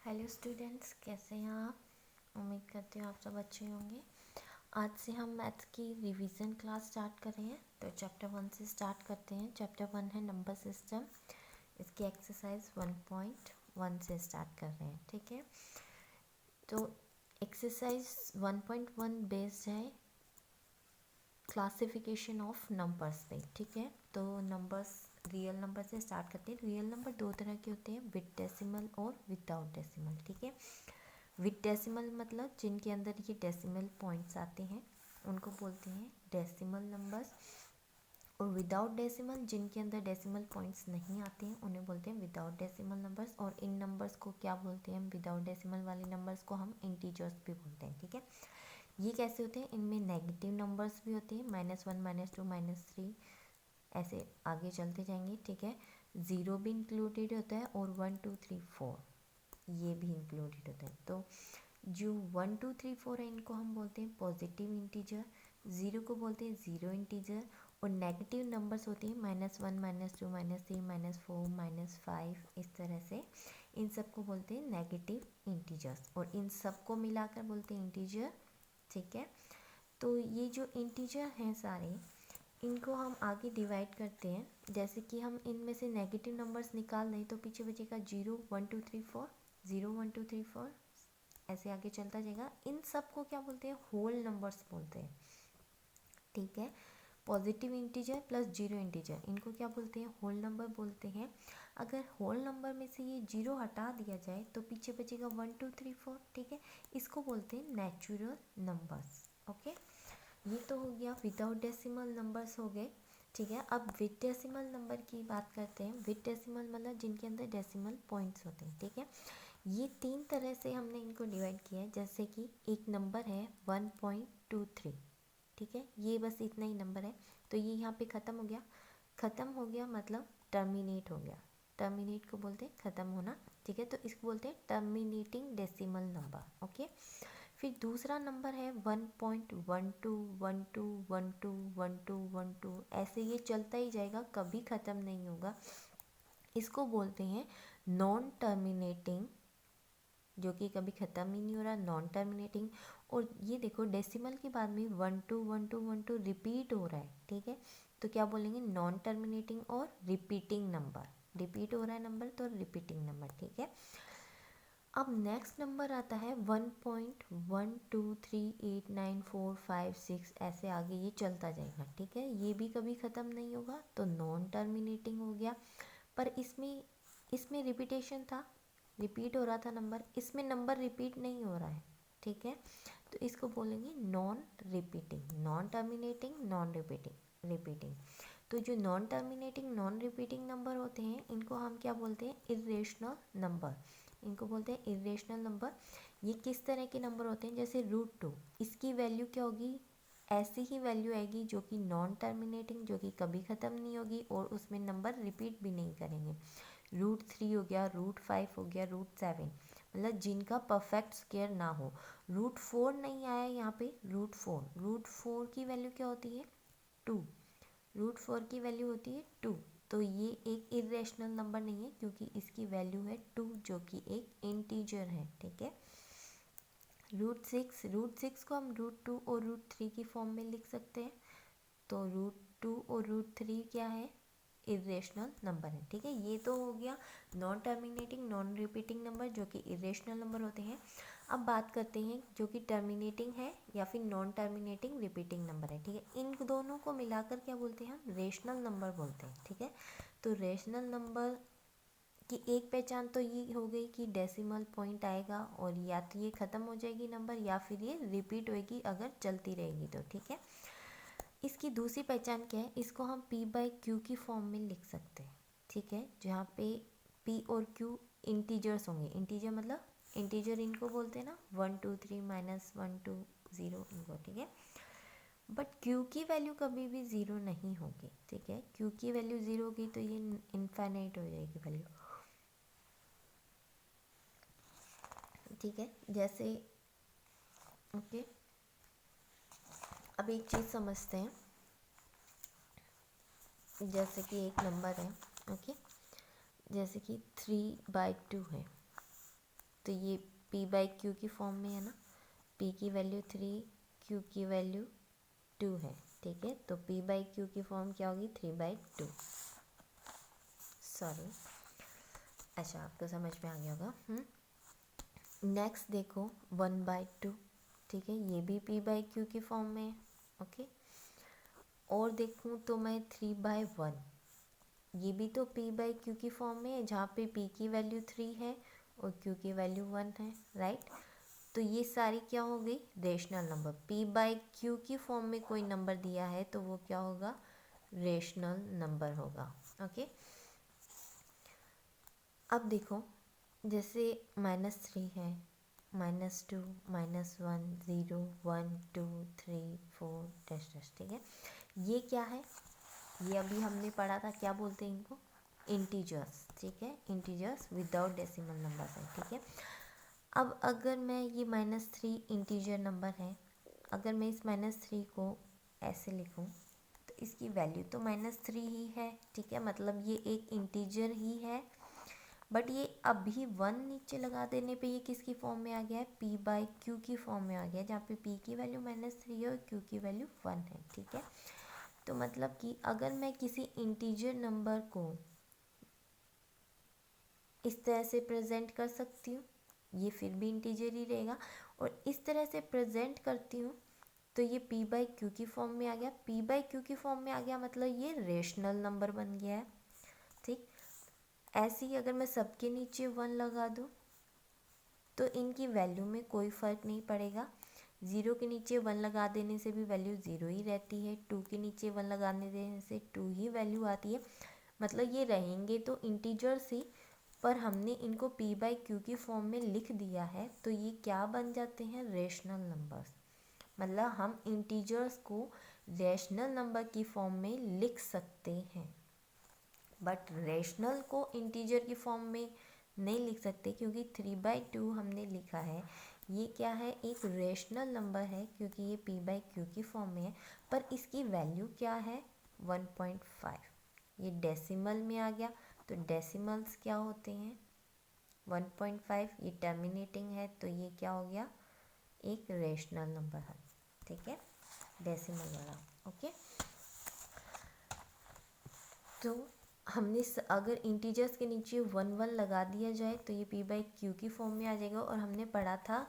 Hello students, कैसे हैं आप? उम्मीद करते हो आप सब अच्छे होंगे। आज से हम मैथ्स की रिवीजन क्लास स्टार्ट कर रहे हैं। तो चैप्टर 1 से स्टार्ट करते हैं। चैप्टर 1 है नंबर सिस्टम। इसकी एक्सरसाइज 1.1 से स्टार्ट कर रहे हैं। ठीक है, तो एक्सरसाइज 1.1 बेस्ड है क्लासिफिकेशन ऑफ नंबर्स पे। ठीक है, तो नंबर्स रियल नंबर से स्टार्ट करते हैं। रियल नंबर दो तरह के होते हैं, विद डेसिमल और विदाउट डेसिमल। ठीक है, विद डेसिमल मतलब जिनके अंदर ये डेसिमल पॉइंट्स आते हैं उनको बोलते हैं डेसिमल नंबर्स, और विदाउट डेसिमल जिनके अंदर डेसिमल पॉइंट्स नहीं आते हैं उन्हें बोलते हैं विदाउट डेसिमल नंबर्स। और इन नंबर्स को क्या बोलते हैं? विदाउट डेसिमल वाले नंबर्स को हम इंटीजर्स भी बोलते हैं। ठीक है, ये कैसे होते हैं? इनमें नेगेटिव नंबर्स भी होते हैं, -1, -2, -3, ऐसे आगे चलते जाएंगे। ठीक है, ज़ीरो भी इंक्लूडेड होता है और 1 2 3 4 ये भी इंक्लूडेड होता है। तो जो 1 2 3 4 है इनको हम बोलते हैं पॉजिटिव इंटीजर, ज़ीरो को बोलते हैं ज़ीरो इंटीजर, और नेगेटिव नंबर्स होते हैं -1 -2 -3 -4 -5, इस तरह से इन सब को बोलते हैं नेगेटिव इंटीजर्स, और इन सब को मिलाकर बोलते हैं इंटीजर। ठीक है, तो ये जो इंटीजर हैं सारे, इनको हम आगे डिवाइड करते हैं। जैसे कि हम इनमें से नेगेटिव नंबर्स निकाल दें तो पीछे बचेगा 0 1 2 3 4, 0 1 2 3 4, ऐसे आगे चलता जाएगा। इन सब को क्या बोलते हैं? होल नंबर्स बोलते हैं। ठीक है, positive integer plus zero integer, इनको क्या बोलते हैं? होल नंबर बोलते हैं। अगर होल नंबर में से ये जीरो हटा दिया जाए तो पीछे बचेगा 1 2 3 4। ठीक है, इसको बोलते हैं नेचुरल नंबर्स। ओके, ये तो हो गया विदाउट डेसिमल नंबर्स हो गए। ठीक है, अब विद डेसिमल नंबर की बात करते हैं। विद डेसिमल मतलब जिनके अंदर डेसिमल पॉइंट्स होते हैं। ठीक है, ये तीन तरह से हमने इनको डिवाइड किया है। जैसे कि एक नंबर है 1.23। ठीक है, ये बस इतना ही नंबर है, तो ये यहाँ पे ख़त्म हो गया। ख़त्म हो गया मतलब टर्मिनेट हो गया। टर्मिनेट को बोलते हैं ख़त्म होना। ठीक है, तो इसको बोलते हैं टर्मिनेटिंग डेसिमल नंबर। ओके, फिर दूसरा नंबर है 1.12 ऐसे ये चलता ही जाएगा, कभी ख़त्म नहीं होगा। इसको बोलते हैं नॉन टर्मिनेटिंग, जो कि कभी ख़त्म ही नहीं हो रहा, नॉन टर्मिनेटिंग। और ये देखो डेसिमल के बाद में 1 2 रिपीट हो रहा है। ठीक है, तो क्या बोलेंगे? नॉन टर्मिनेटिंग और रिपीटिंग नंबर। रिपीट हो रहा है नंबर तो रिपीटिंग नंबर। ठीक है, अब नेक्स्ट नंबर आता है 1.12389456, ऐसे आगे ये चलता जाएगा। ठीक है, ये भी कभी ख़त्म नहीं होगा, तो नॉन टर्मिनेटिंग हो गया। पर इसमें इसमें रिपीटेशन था, रिपीट हो रहा था नंबर, इसमें नंबर रिपीट नहीं हो रहा है। ठीक है, तो इसको बोलेंगे non repeating, non terminating, non repeating, repeating. तो जो non terminating non repeating number होते हैं इनको हम क्या बोलते हैं? Irrational number. इनको बोलते हैं इरेशनल नंबर। ये किस तरह के नंबर होते हैं? जैसे √2, इसकी वैल्यू क्या होगी? ऐसी ही वैल्यू आएगी जो कि नॉन टर्मिनेटिंग, जो कि कभी ख़त्म नहीं होगी और उसमें नंबर रिपीट भी नहीं करेंगे। √3 हो गया, √5 हो गया, √7, मतलब जिनका परफेक्ट स्क्वायर ना हो। √4 नहीं आया यहाँ पे, √4 की वैल्यू क्या होती है? 2। √4 की वैल्यू होती है 2, तो ये एक इरेशनल नंबर नहीं है क्योंकि इसकी वैल्यू है 2, जो कि एक इंटीजर है। ठीक है, √6 को हम √2 और √3 की फॉर्म में लिख सकते हैं। तो √2 और √3 क्या है? इरेशनल नंबर है। ठीक है, ये तो हो गया non terminating non repeating number, जो कि इरेशनल नंबर होते हैं। अब बात करते हैं जो कि टर्मिनेटिंग है या फिर नॉन टर्मिनेटिंग रिपीटिंग नंबर है। ठीक है, इन दोनों को मिलाकर क्या बोलते हैं? हम रेशनल नंबर बोलते हैं। ठीक है, तो रेशनल नंबर की एक पहचान तो ये हो गई कि डेसिमल पॉइंट आएगा और या तो ये ख़त्म हो जाएगी नंबर या फिर ये रिपीट होएगी अगर चलती रहेगी तो। ठीक है, इसकी दूसरी पहचान क्या है? इसको हम P/Q की फॉर्म में लिख सकते हैं। ठीक है, जहाँ पे P और Q इंटीजर्स होंगे। इंटीजर मतलब इंटीजर इनको बोलते हैं ना, 1 2 3 -1 2 0 इनको। ठीक है, बट Q की वैल्यू कभी भी ज़ीरो नहीं होगी। ठीक है, Q की वैल्यू ज़ीरो होगी तो ये इनफाइनाइट हो जाएगी वैल्यू। ठीक है, जैसे ओके, अब एक चीज़ समझते हैं। जैसे कि एक नंबर है, ओके, जैसे कि 3/2 है। तो ये p बाई क्यू की फॉर्म में है ना, p की वैल्यू 3, q की वैल्यू 2 है, ठीक है। तो p बाई क्यू की फॉर्म क्या होगी, 3/2। सॉरी, अच्छा आपको समझ में आ गया होगा। नेक्स्ट देखो 1/2, ठीक है, ये भी p बाई क्यू की फॉर्म में है, ओके। और देखूँ तो मैं 3/1, ये भी तो p बाई क्यू की फॉर्म में है, जहाँ पे p की वैल्यू 3 है और q की वैल्यू 1 है, राइट। तो ये सारी क्या हो गई, rational number. p by Q की फॉर्म में कोई नंबर दिया है तो वो क्या होगा, रेशनल नंबर होगा, ओके। अब देखो जैसे -3 है, -2, -1, 0, 1, 2, 3, 4 डैश डैश, ठीक है। ये क्या है, ये अभी हमने पढ़ा था, क्या बोलते हैं इनको, इंटीजर्स, ठीक है। इंटीजर्स विदाउट डेसिमल नंबर है, ठीक है। अब अगर मैं ये -3 इंटीजर नंबर है, अगर मैं इस -3 को ऐसे लिखूं तो इसकी वैल्यू तो -3 ही है, ठीक है, मतलब ये एक इंटीजर ही है। बट ये अभी 1 नीचे लगा देने पे ये किसकी फॉर्म में आ गया है, p बाई क्यू की फॉर्म में आ गया है, जहाँ पे p की वैल्यू -3 है और q की वैल्यू 1 है, ठीक है। तो मतलब कि अगर मैं किसी इंटीजर नंबर को इस तरह से प्रेजेंट कर सकती हूँ, ये फिर भी इंटीजर ही रहेगा, और इस तरह से प्रेजेंट करती हूँ तो ये p बाई क्यू की फॉर्म में आ गया। p बाई क्यू की फॉर्म में आ गया मतलब ये रेशनल नंबर बन गया है, ठीक। ऐसे ही अगर मैं सबके नीचे 1 लगा दूँ तो इनकी वैल्यू में कोई फ़र्क नहीं पड़ेगा। 0 के नीचे 1 लगा देने से भी वैल्यू 0 ही रहती है, 2 के नीचे 1 लगाने देने से 2 ही वैल्यू आती है, मतलब ये रहेंगे तो इंटीजर्स ही, पर हमने इनको p बाई क्यू की फॉर्म में लिख दिया है तो ये क्या बन जाते हैं, रेशनल नंबर्स। मतलब हम इंटीजर्स को रेशनल नंबर की फॉर्म में लिख सकते हैं, बट रेशनल को इंटीजर की फॉर्म में नहीं लिख सकते, क्योंकि 3/2 हमने लिखा है, ये क्या है, एक रेशनल नंबर है, क्योंकि ये p बाई क्यू की फॉर्म में है, पर इसकी वैल्यू क्या है, 1.5। ये डेसिमल में आ गया, तो डेसिमल्स क्या होते हैं, 1.5, ये टर्मिनेटिंग है तो ये क्या हो गया, एक रेशनल नंबर है, ठीक है, डेसिमल वाला, ओके। तो हमने अगर इंटीजर्स के नीचे 1 लगा दिया जाए तो ये p बाई क्यू की फॉर्म में आ जाएगा, और हमने पढ़ा था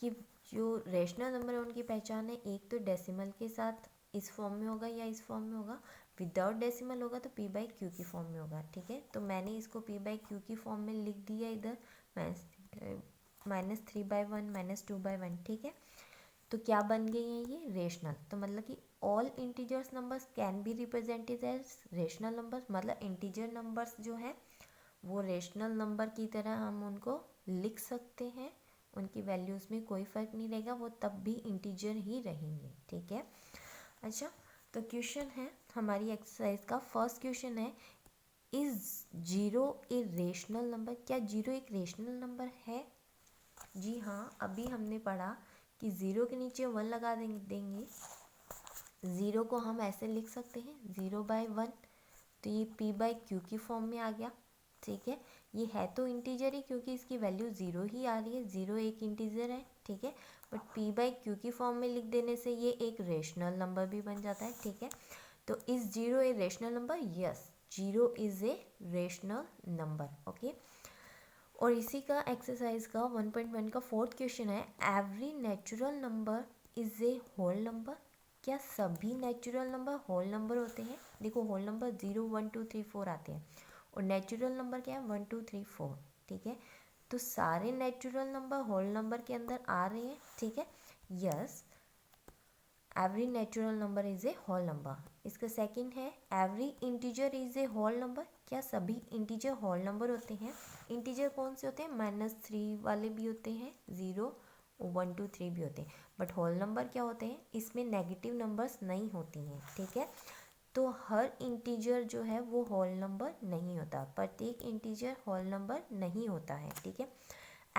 कि जो रेशनल नंबर है उनकी पहचान है, एक तो डेसिमल के साथ इस फॉर्म में होगा या इस फॉर्म में होगा, विदाउट डेसिमल होगा तो p बाई क्यू की फॉर्म में होगा, ठीक है। तो मैंने इसको p बाई क्यू की फॉर्म में लिख दिया इधर, -3/1, -2/1, ठीक है। तो क्या बन गई है ये, रेशनल। तो मतलब कि all integers numbers can be represented as rational numbers, मतलब इंटीजर नंबर्स जो है वो रेशनल नंबर की तरह हम उनको लिख सकते हैं, उनकी वैल्यूज़ में कोई फ़र्क नहीं रहेगा, वो तब भी इंटीजर ही रहेंगे, ठीक है। अच्छा, तो क्वेश्चन है हमारी एक्सरसाइज का, फर्स्ट क्वेश्चन है, इज़ 0 ए रेशनल नंबर, क्या 0 एक रेशनल नंबर है। जी हाँ, अभी हमने पढ़ा कि 0 के नीचे 1 लगा देंगे, 0 को हम ऐसे लिख सकते हैं 0/1, तो ये p बाई क्यू की फॉर्म में आ गया, ठीक है। ये है तो इंटीजर ही, क्योंकि इसकी वैल्यू 0 ही आ रही है, 0 एक इंटीजर है, ठीक है, बट p बाई क्यू की फॉर्म में लिख देने से ये एक रेशनल नंबर भी बन जाता है, ठीक है। तो is 0 a rational number, yes 0 is a rational number, okay. और इसी का एक्सरसाइज का 1.1 का फोर्थ क्वेश्चन है, every natural number is a whole number, क्या सभी नेचुरल नंबर होल नंबर होते हैं। देखो होल नंबर 0, 1, 2, 3, 4 आते हैं, और नेचुरल नंबर क्या है, 1, 2, 3, 4, ठीक है। तो सारे नेचुरल नंबर होल नंबर के अंदर आ रहे हैं, ठीक है, yes every natural number is a whole number. इसका सेकंड है, every integer is a whole number, क्या सभी इंटीजर होल नंबर होते हैं। इंटीजर कौन से होते हैं, -3 वाले भी होते हैं, 0, 1, 2, 3 भी होते हैं, बट होल नंबर क्या होते हैं, इसमें नेगेटिव नंबर्स नहीं होती हैं, ठीक है। तो हर इंटीजर जो है वो होल नंबर नहीं होता, प्रत्येक इंटीजर होल नंबर नहीं होता है, ठीक है।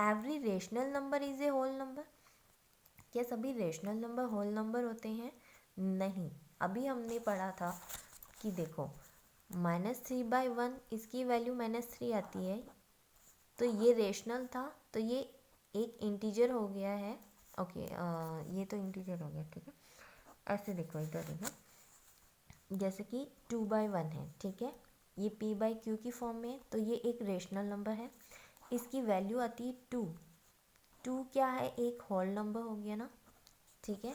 Every rational number is a whole number, क्या सभी रेशनल नंबर होल नंबर होते हैं, नहीं। अभी हमने पढ़ा था कि देखो -3/1 इसकी वैल्यू -3 आती है, तो ये रेशनल था, तो ये एक इंटीजर हो गया है, ओके ये तो इंटीजर हो गया, ठीक है। ऐसे देखो इधर देखो, जैसे कि 2/1 है, ठीक है, ये p/q की फॉर्म में है, तो ये एक रेशनल नंबर है, इसकी वैल्यू आती है 2। 2 क्या है, एक होल नंबर हो गया ना, ठीक है।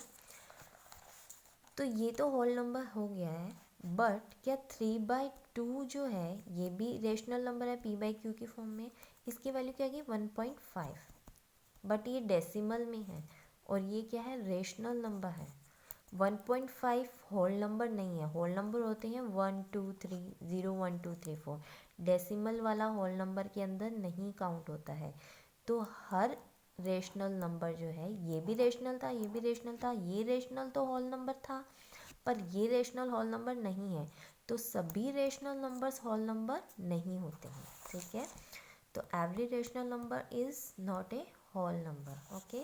तो ये तो होल नंबर हो गया है, बट क्या 3/2 जो है ये भी रेशनल नंबर है p/q की फॉर्म में, इसकी वैल्यू क्या है 1.5, बट ये डेसिमल में है और ये क्या है, रेशनल नंबर है। 1.5 होल नंबर नहीं है, होल नंबर होते हैं 1 2 3 0 1 2 3 4, डेसिमल वाला होल नंबर के अंदर नहीं काउंट होता है। तो हर रेशनल नंबर जो है, ये भी रेशनल था, ये भी रेशनल था, ये रेशनल तो होल नंबर था, पर ये रेशनल होल नंबर नहीं है, तो सभी रेशनल नंबर्स होल नंबर नहीं होते हैं, ठीक है। तो every rational number is not a whole number, okay.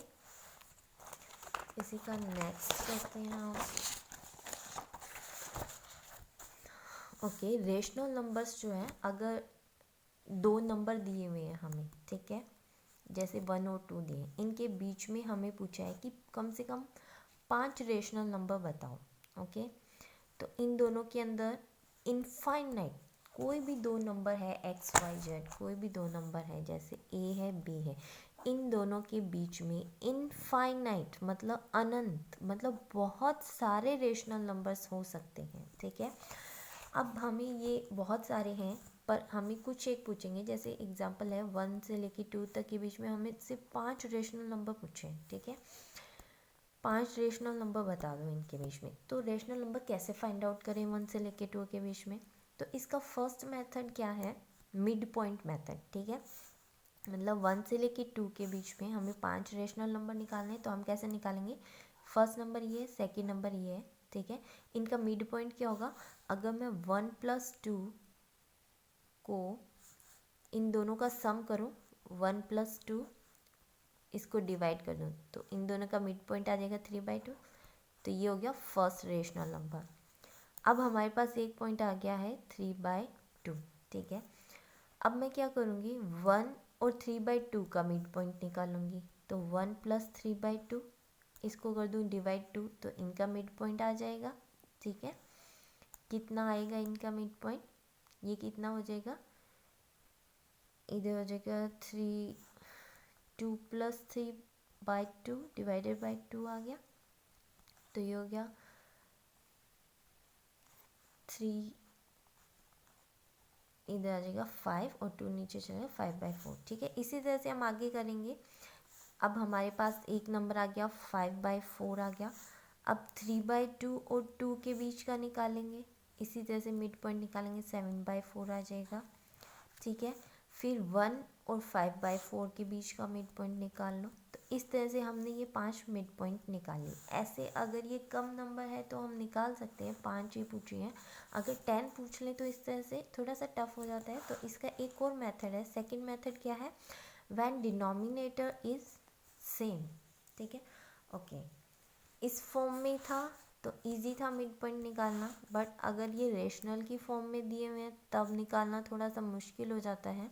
इसी का नेक्स्ट करते हैं हम, ओके। रेशनल नंबर्स जो है, अगर दो नंबर दिए हुए हैं हमें, ठीक है, जैसे 1 और 2 दिए, इनके बीच में हमें पूछा है कि कम से कम 5 रेशनल नंबर बताओ, ओके। तो इन दोनों के अंदर इनफाइनाइट कोई भी दो नंबर है, एक्स वाई जेड कोई भी दो नंबर है, जैसे ए है बी है, इन दोनों के बीच में इनफाइनाइट मतलब अनंत, मतलब बहुत सारे रेशनल नंबर्स हो सकते हैं, ठीक है। अब हमें ये बहुत सारे हैं, पर हमें कुछ एक पूछेंगे, जैसे एग्जांपल है 1 से लेके 2 तक के बीच में हमें सिर्फ 5 रेशनल नंबर पूछे, ठीक है। 5 रेशनल नंबर बता दो इनके बीच में। तो रेशनल नंबर कैसे फाइंड आउट करें 1 से लेके 2 के बीच में? तो इसका फर्स्ट मेथड क्या है, मिड पॉइंट मेथड, ठीक है। मतलब 1 से लेके 2 के बीच में हमें 5 रेशनल नंबर निकालने हैं, तो हम कैसे निकालेंगे, फर्स्ट नंबर ये है, सेकेंड नंबर ये है, ठीक है। इनका मिड पॉइंट क्या होगा, अगर मैं 1+2 को इन दोनों का सम करूँ, 1+2 इसको डिवाइड कर दूँ, तो इन दोनों का मिड पॉइंट आ जाएगा 3/2, तो ये हो गया फर्स्ट रेशनल नंबर। अब हमारे पास एक पॉइंट आ गया है 3/2, ठीक है। अब मैं क्या करूँगी, 1 और 3/2 का मिड पॉइंट निकालूंगी, तो 1 + 3/2 इसको कर दूँ डिवाइड 2, तो इनका मिड पॉइंट आ जाएगा, ठीक है। कितना आएगा इनका मिड पॉइंट, ये कितना हो जाएगा, इधर हो जाएगा 2 + 3/2 डिवाइडेड बाई 2 आ गया, तो ये हो गया 3, इधर आ जाएगा 5 और 2 नीचे चलेगा 5/4, ठीक है। इसी तरह से हम आगे करेंगे। अब हमारे पास एक नंबर आ गया 5/4 आ गया। अब 3/2 और 2 के बीच का निकालेंगे, इसी तरह से मिड पॉइंट निकालेंगे, 7/4 आ जाएगा, ठीक है। फिर 1 और 5/4 के बीच का मिड पॉइंट निकाल लो। तो इस तरह से हमने ये 5 मिड पॉइंट निकाले। ऐसे अगर ये कम नंबर है तो हम निकाल सकते हैं, 5 ही पूछे हैं, अगर 10 पूछ लें तो इस तरह से थोड़ा सा टफ हो जाता है। तो इसका एक और मेथड है, सेकंड मेथड क्या है, व्हेन डिनोमिनेटर इज सेम, ठीक है, ओके। इस फॉर्म में था तो इजी था मिड पॉइंट निकालना, बट अगर ये रेशनल की फॉर्म में दिए हुए हैं तब निकालना थोड़ा सा मुश्किल हो जाता है,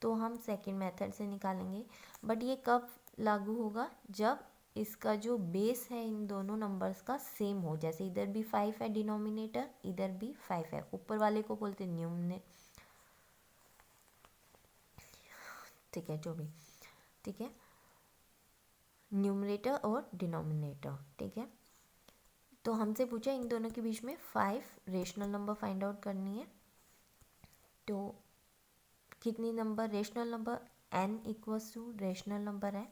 तो हम सेकंड मेथड से निकालेंगे। बट ये कब लागू होगा, जब इसका जो बेस है इन दोनों नंबर्स का सेम हो, जैसे इधर भी 5 है डिनोमिनेटर, इधर भी 5 है, ऊपर वाले को बोलते हैं न्यूमने, ठीक है, जो भी, ठीक है, न्यूमरेटर और डिनोमिनेटर, ठीक है। तो हमसे पूछा इन दोनों के बीच में 5 रेशनल नंबर फाइंड आउट करनी है, तो कितनी number rational number, n = rational number है।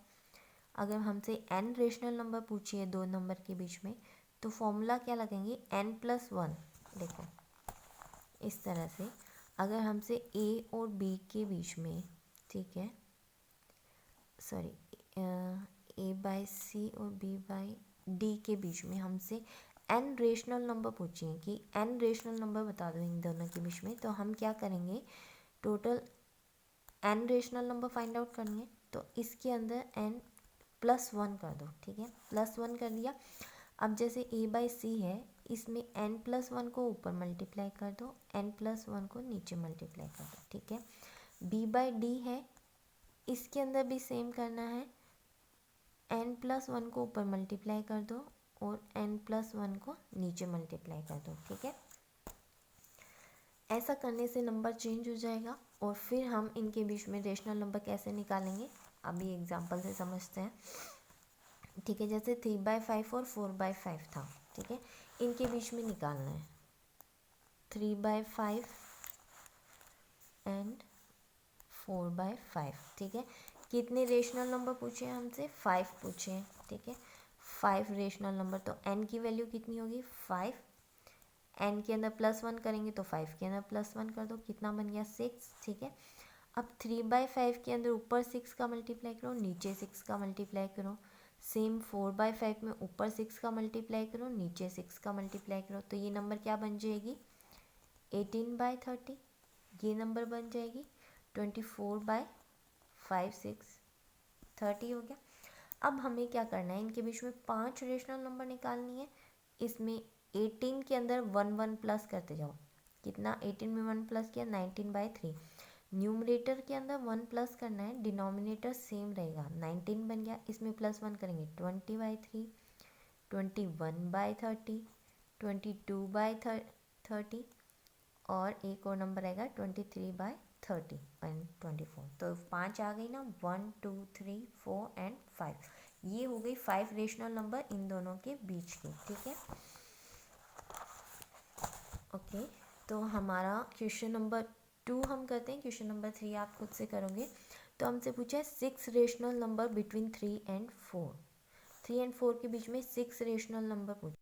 अगर हमसे n रेशनल नंबर पूछिए दो नंबर के बीच में, तो फॉर्मूला क्या लगेंगे, n+1, देखो इस तरह से। अगर हमसे a और b के बीच में, ठीक है, सॉरी a/c और b/d के बीच में हमसे n रेशनल नंबर पूछिए कि n रेशनल नंबर बता दो इन दोनों के बीच में, तो हम क्या करेंगे, total n rational number find out करनी है, तो इसके अंदर n+1 कर दो, ठीक है, +1 कर दिया। अब जैसे a/c है, इसमें n+1 को ऊपर मल्टीप्लाई कर दो, n+1 को नीचे मल्टीप्लाई कर दो, ठीक है। b/d है, इसके अंदर भी सेम करना है, n+1 को ऊपर मल्टीप्लाई कर दो और n+1 को नीचे मल्टीप्लाई कर दो, ठीक है। ऐसा करने से नंबर चेंज हो जाएगा और फिर हम इनके बीच में रेशनल नंबर कैसे निकालेंगे अभी एग्जांपल से समझते हैं, ठीक है। जैसे 3/5 और 4/5 था, ठीक है, इनके बीच में निकालना है 3/5 एंड 4/5, ठीक है। कितने रेशनल नंबर पूछे हैं हमसे? 5 पूछे हैं, ठीक है। 5 रेशनल नंबर, तो n की वैल्यू कितनी होगी? 5। n के अंदर +1 करेंगे तो 5 के अंदर +1 कर दो, कितना बन गया? 6, ठीक है। अब 3/5 के अंदर ऊपर 6 का मल्टीप्लाई करो, नीचे 6 का मल्टीप्लाई करो। सेम 4/5 में ऊपर 6 का मल्टीप्लाई करो, नीचे 6 का मल्टीप्लाई करो, तो ये नंबर क्या बन जाएगी? 18/30। ये नंबर बन जाएगी 24/5 6 30 हो गया। अब हमें क्या करना है, इनके बीच में 5 रेशनल नंबर निकालनी है। इसमें 18 के अंदर 1 1 प्लस करते जाओ, कितना? 18 में 1 प्लस किया 19/3। न्यूमरेटर के अंदर 1 प्लस करना है, डिनोमिनेटर सेम रहेगा, 19 बन गया। इसमें +1 करेंगे 20/3, 21/30, 22/30 और एक और नंबर आएगा 23/30 एंड 24। तो 5 आ गई ना, 1 2 3 4 एंड 5। ये हो गई 5 रेशनल नंबर इन दोनों के बीच की, ठीक है। ओके, तो हमारा क्वेश्चन नंबर 2 हम करते हैं, क्वेश्चन नंबर 3 आप खुद से करोगे। तो हमसे पूछा है 6 rational number between 3 and 4। 3 and 4 के बीच में 6 रेशनल नंबर पूछा।